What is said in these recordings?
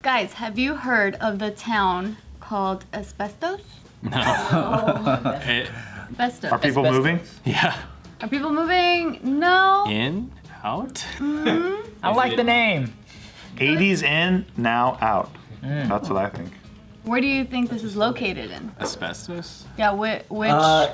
Guys, have you heard of the town called Asbestos? No. Asbestos. Are people moving? Yeah. Are people moving? No. In, out. I like the name. 80s in, now out. That's what I think. Where do you think this is located in? Asbestos. Yeah, which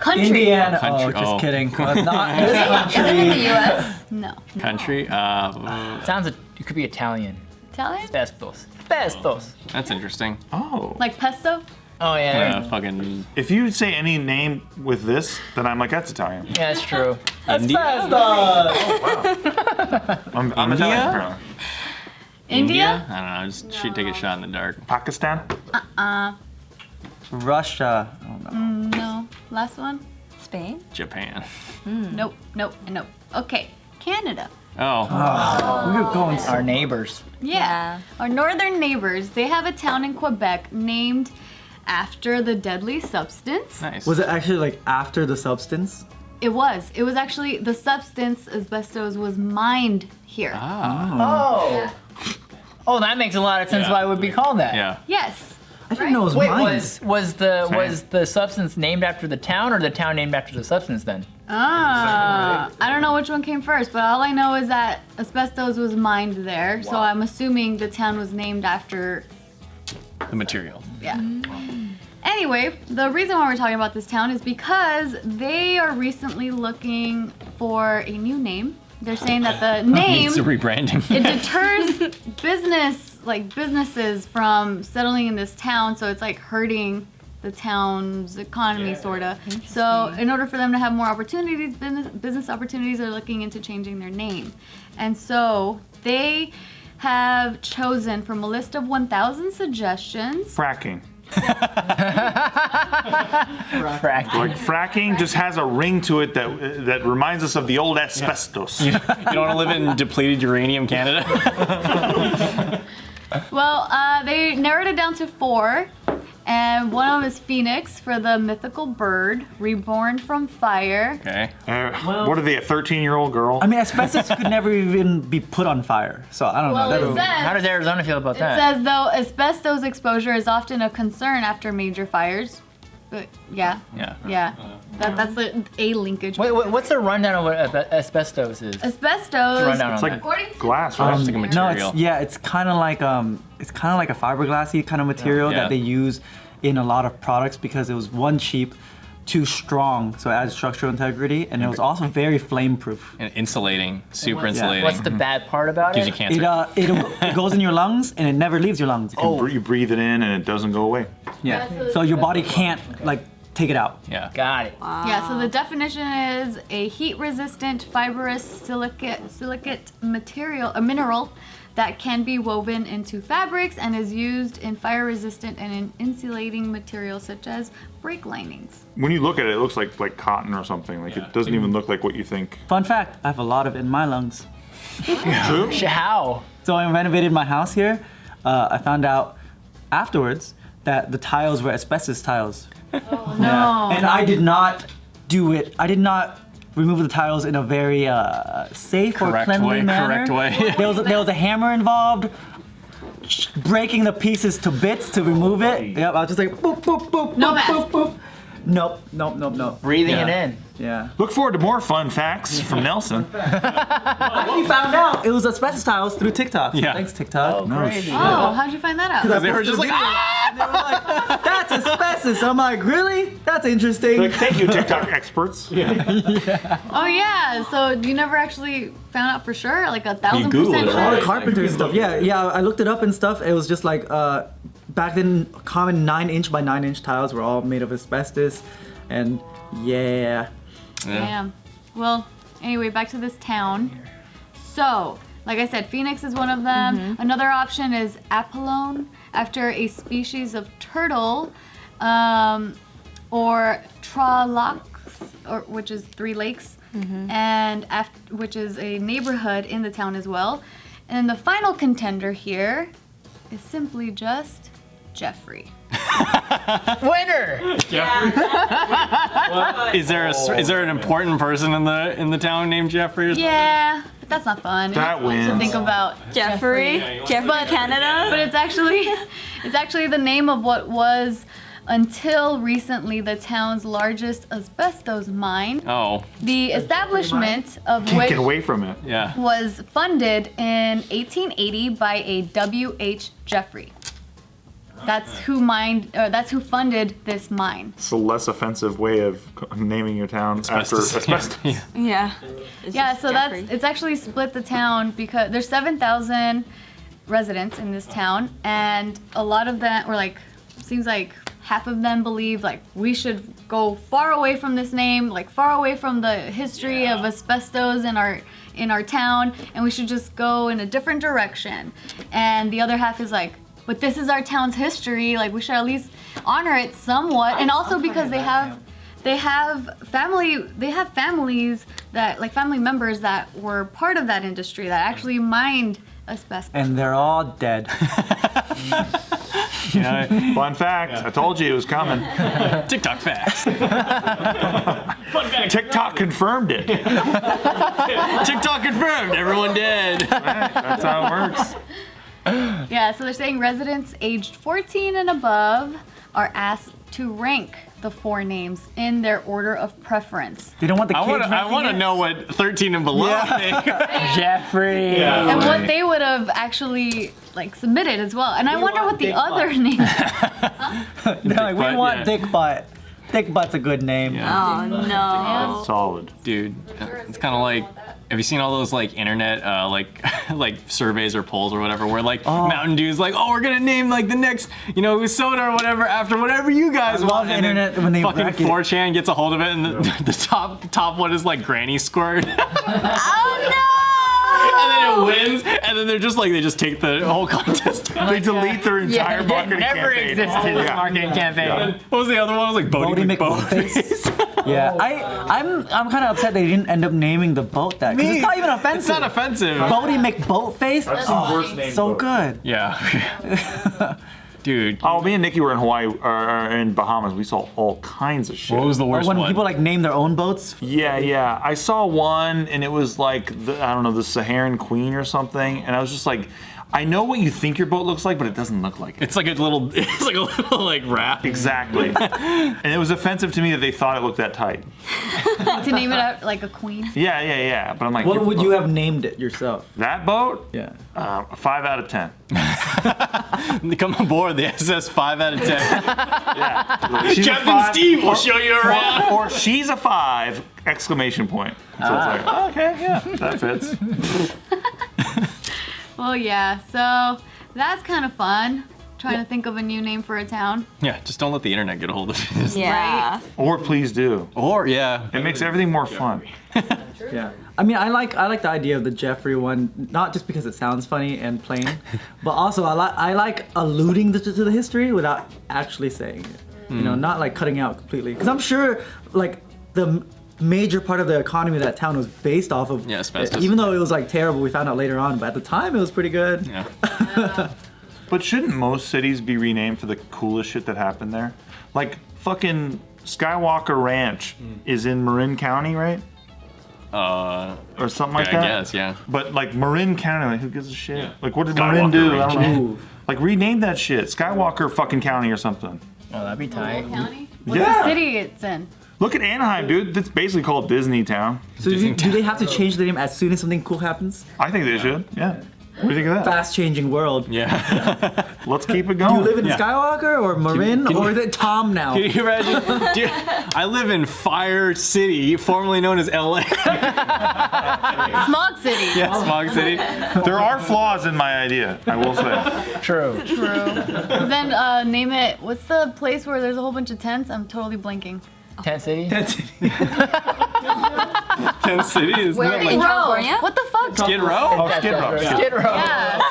country? Indiana. Country. Oh, just Oh. kidding. Not Is this it country. in the U.S.? No. Country. Sounds. It could be Italian. Italian? Asbestos. Asbestos. That's interesting. Oh. Like pesto? Oh yeah. Fucking If you say any name with this, then I'm like, that's Italian. Yeah, that's true. India. I'm India? Italian, apparently. India? I don't know. Just should take a shot in the dark. Pakistan? Russia. Oh no. No. Last one? Spain? Japan. Nope. Okay. Canada. Oh. We're going our neighbors. Yeah. Our northern neighbors, they have a town in Quebec named after the deadly substance. Nice. Was it actually like after the substance? It was. It was actually the substance asbestos was mined here. Oh. Oh, that makes a lot of sense Yeah. why it would be called that. Yeah. Yes. I didn't know it was Wait, mine. was the substance named after the town or the town named after the substance then? I don't know which one came first, but all I know is that asbestos was mined there. So I'm assuming the town was named after. The material. Yeah. Anyway, the reason why we're talking about this town is because they are recently looking for a new name. They're saying that the name Needs a rebranding. it deters businesses from settling in this town, so it's like hurting the town's economy, sorta. So in order for them to have more opportunities, business opportunities, are looking into changing their name, and so they have chosen from a list of 1,000 suggestions. Fracking. Fracking. Like fracking just has a ring to it that reminds us of the old asbestos. You don't want to live in depleted uranium Canada? Well, they narrowed it down to 4, and one of them is Phoenix for the mythical bird reborn from fire. Okay. What are they, a 13-year-old girl? I mean, asbestos could never even be put on fire, so I don't Well, know. it How says, does Arizona feel about it that? says though asbestos exposure is often a concern after major fires. But yeah, that's a linkage. What's the rundown of what asbestos is? Asbestos. Rundown It's on like According glass, right? It's like a No, material. it's kind of like a fiberglassy kind of material Yeah. that they use in a lot of products because it was one cheap, two strong, so it adds structural integrity, and it was also very flame proof. And insulating. Super insulating. What's the bad part about Gives it? you cancer. It goes in your lungs and it never leaves your lungs. You breathe it in and it doesn't go away. Yeah. So your body can't like take it out. Yeah. Got it. Yeah, so the definition is a heat-resistant fibrous silicate material, a mineral that can be woven into fabrics and is used in fire-resistant and in insulating materials such as brake linings. When you look at it, it looks like cotton or something. Like it doesn't even look like what you think. Fun fact, I have a lot of it in my lungs. True? How? So I renovated my house here. I found out afterwards that the tiles were asbestos tiles. Oh, no. And I did not do it. I did not remove the tiles in a very safe or cleanly manner. Correct way. There was a hammer involved, breaking the pieces to bits to remove it. Yep, I was just like boop boop boop. No boop, mask. boop, boop. Nope. Breathing Yeah. it in. Yeah. Look forward to more fun facts from Nelson. I actually found out it was asbestos tiles through TikTok. So Yeah. thanks TikTok. Oh, crazy. Oh, how'd you find that out? They were just like, And they were like, that's asbestos. I'm like, really? That's interesting. Like, thank you, TikTok experts. Oh yeah, so you never actually found out for sure, like 1,000% Googled it, sure? All right? the carpenter stuff. Yeah. I looked it up and stuff. It was just like back then, common 9-inch by 9-inch tiles were all made of asbestos, and yeah. Damn. Well, anyway, back to this town. So, like I said, Phoenix is one of them. Another option is Apollon, after a species of turtle, or Tralox, which is 3 lakes, and which is a neighborhood in the town as well. And the final contender here is simply just Jeffrey. Winner! is there an important person in the town named Jeffrey? Or something? Yeah, But that's not fun. That To wins. think about Jeffrey Canada. But it's actually the name of what was until recently the town's largest asbestos mine. Oh, The establishment of Can't which get away from it. yeah. was funded in 1880 by a W.H. Jeffrey. That's who funded this mine. It's a less offensive way of naming your town after asbestos. Yeah. Yeah. Yeah, so it's actually split the town because there's 7,000 residents in this town, and a lot of them, or like, seems like half of them believe like we should go far away from this name, like far away from the history of asbestos in our town, and we should just go in a different direction. And the other half is like, but this is our town's history, like we should at least honor it somewhat. And also because they have families that, like, family members that were part of that industry that actually mined asbestos. And they're all dead. You know, Fun fact, I told you it was coming. TikTok facts. TikTok confirmed it. TikTok confirmed. Everyone dead. That's how it works. Yeah, so they're saying residents aged 14 and above are asked to rank the 4 names in their order of preference. They don't want the kids I want to ranking it? know what 13 and below think. Jeffrey. And what they would have actually like submitted as well. And I wonder what the other names. They're like, we Butt, want yeah. Dick Butt. Dick Butt's a good name. Oh no. Solid. Dude, it's kind of like, have you seen all those like internet like surveys or polls or whatever where like Mountain Dew's like, oh, we're gonna name like the next soda or whatever after whatever you guys love want. the And then internet when they fucking rank it. 4chan gets a hold of it and the top one is like Granny Squirt. Oh no. And then it wins, and then they just take the whole contest. They delete their entire It marketing never campaign. existed, this Yeah. marketing campaign. What was the other one? It was like Bodie Bodie McBoatface. Yeah, I'm kind of upset they didn't end up naming the boat that, because it's not even offensive. It's not offensive. Bodie McBoatface. I've seen worse names. So good. Yeah. Dude. Oh, me and Nikki were in Hawaii, or in Bahamas. We saw all kinds of shit. What was the Or worst when one? people like name their own boats. Yeah. I saw one, and it was like the Saharan Queen or something, and I was just like, I know what you think your boat looks like, but it doesn't look like it. It's like a little wrap. Exactly. And it was offensive to me that they thought it looked that tight. To name it out like a queen. Yeah. But I'm like, What would you have named it yourself? that boat? Yeah. 5 out of 10. Come aboard the SS 5 out of 10. Yeah. She's a Captain 5, Steve will show you around. or she's a 5! Exclamation point. So it's like, okay, yeah, that fits. Well, yeah, so that's kind of fun. Trying to think of a new name for a town. Yeah, just don't let the internet get a hold of it. Yeah. Or please do. Or yeah. It makes everything more fun. Yeah. I mean, I like the idea of the Jeffrey one, not just because it sounds funny and plain, but also I like alluding to the history without actually saying it. You know, not like cutting out completely. Because I'm sure like the major part of the economy of that town was based off of asbestos. Even though it was like terrible, we found out later on, but at the time it was pretty good. Yeah. But shouldn't most cities be renamed for the coolest shit that happened there? Like fucking Skywalker Ranch is in Marin County, right? Or something like I that. guess, yeah. But like Marin County, like who gives a shit? Yeah. Like what did Skywalker Marin do? Ranch. I don't know. Like rename that shit. Skywalker fucking County or something. Oh, that'd be tight. County? What's Yeah. the city it's in? Look at Anaheim, dude. That's basically called Disney Town. So do they have to change the name as soon as something cool happens? I think they should. Yeah. What do you think of that? Fast changing world. Yeah. Let's keep it Do you going. live in Yeah. Skywalker or Marin can or you- is it Tom now? Can you imagine? Dude, I live in Fire City, formerly known as LA. Smog City. Yeah, Smog City. There are flaws in my idea, I will say. True. True. Then name it, what's the place where there's a whole bunch of tents? I'm totally blanking. Tent City. Tent City is Where not in like California? What the fuck? Skid Row? Oh, Skid Row. Skid Row. Yeah.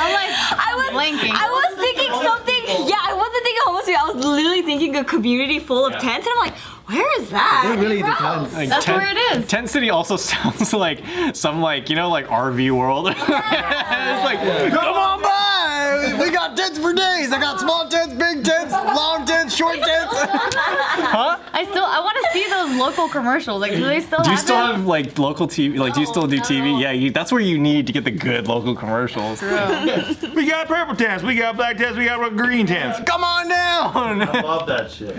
I'm like, blanking. I was thinking something. Yeah, I wasn't thinking homeless. I was literally thinking a community full of tents, and I'm like, where is that? It really depends. Like That's where it is. Tent City also sounds like some like RV world. It's like, come on by. We got tents for days. I got small tents, big tents, long tents, short tents. I want to see those local commercials. Like, do they still Do you have still them? have like local TV? Like, do you still do TV? Yeah, that's where you need to get the good local commercials. We got purple tents, we got black tents, we got green tents. Come on down. I love that shit.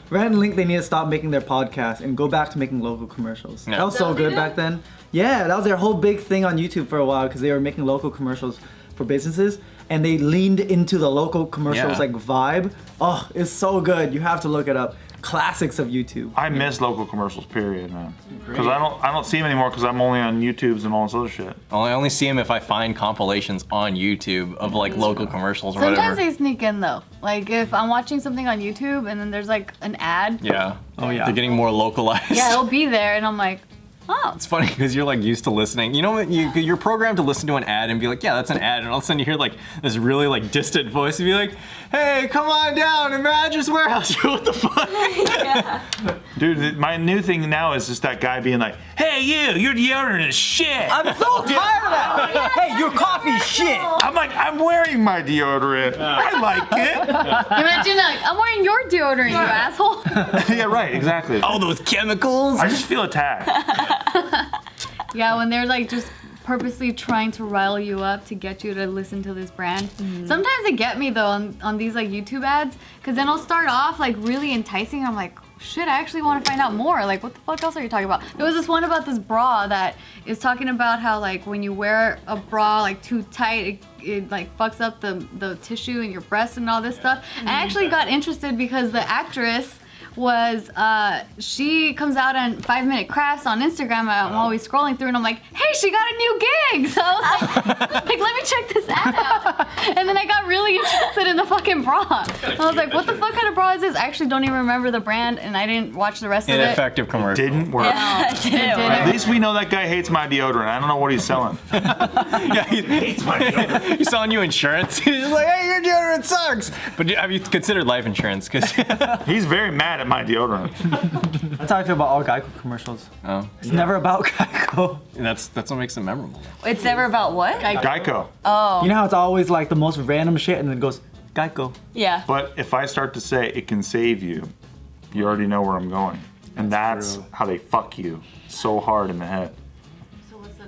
Red and Link, they need to stop making their podcast and go back to making local commercials. Yeah. That was so good back then. Yeah, that was their whole big thing on YouTube for a while because they were making local commercials for businesses and they leaned into the local commercials like vibe. Oh, it's so good. You have to look it up. Classics of YouTube. I miss local commercials, period, man. Because I don't see them anymore because I'm only on YouTubes and all this other shit. I only see them if I find compilations on YouTube of like local commercials or Sometimes whatever. they sneak in though. Like if I'm watching something on YouTube and then there's like an ad. Yeah. Oh, yeah. They're getting more localized. Yeah, it'll be there, and I'm like, oh. It's funny because you're like used to listening. You know what? You're programmed to listen to an ad and be like, yeah, that's an ad, and all of a sudden you hear like this really like distant voice and be like, hey, come on down to Mattress Warehouse. What the fuck? Dude, my new thing now is just that guy being like, hey, your deodorant is shit. I'm so tired of that. Hey, your coffee's shit. I'm like, I'm wearing my deodorant. I like it. Imagine like, I'm wearing your deodorant, you asshole. Yeah, right, exactly. All those chemicals. I just feel attacked. Yeah, when they're like just purposely trying to rile you up to get you to listen to this brand. Sometimes they get me though on these like YouTube ads, because then I'll start off like really enticing and I'm like, shit, I actually want to find out more. Like, what the fuck else are you talking about? There was this one about this bra that is talking about how like when you wear a bra like too tight, it like fucks up the tissue in your breast and all this stuff. I actually got interested because the actress was she comes out on 5 Minute Crafts on Instagram. I'm always scrolling through and I'm like, hey, she got a new gig. So I was like, let me check this ad out. And then I got really interested in the fucking bra. I was like, what the fuck kind of bra is this? I actually don't even remember the brand and I didn't watch the rest of it. Ineffective commercial. Didn't work. At least we know that guy hates my deodorant. I don't know what he's selling. Yeah, he hates my deodorant. He's selling you insurance. He's like, hey, your deodorant sucks. But have you considered life insurance? Because He's very mad at my deodorant. That's how I feel about all Geico commercials. oh, It's never about Geico. that's what makes them memorable. It's never about what? Geico. You know how it's always like the most random shit and then it goes, Geico. Yeah. But if I start to say it can save you, you already know where I'm going. And that's how they fuck you so hard in the head.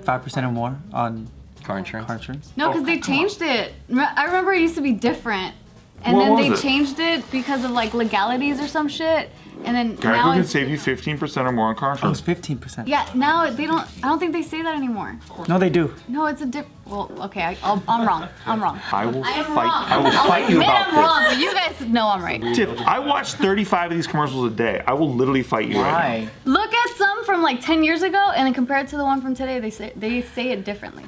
5% or more on Car insurance. car insurance. No, because they changed it. I remember it used to be different. And What then was they it? changed it because of like legalities or some shit. And then Geico now can it's, save you 15% or more on car Oh, it's insurance. 15%. yeah, now they don't, I don't think they say that anymore. No, they do. No, it's a well, okay, I'm wrong. I'm wrong. I will I'm fight. wrong. I will fight you admit about I'm this. wrong, but you guys know I'm right. Tiff, I watch 35 of these commercials a day. I will literally fight you right Why? Look at some from like 10 years ago and then compare it to the one from today, they say it differently.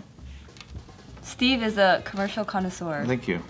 Steve is a commercial connoisseur. now. Thank you.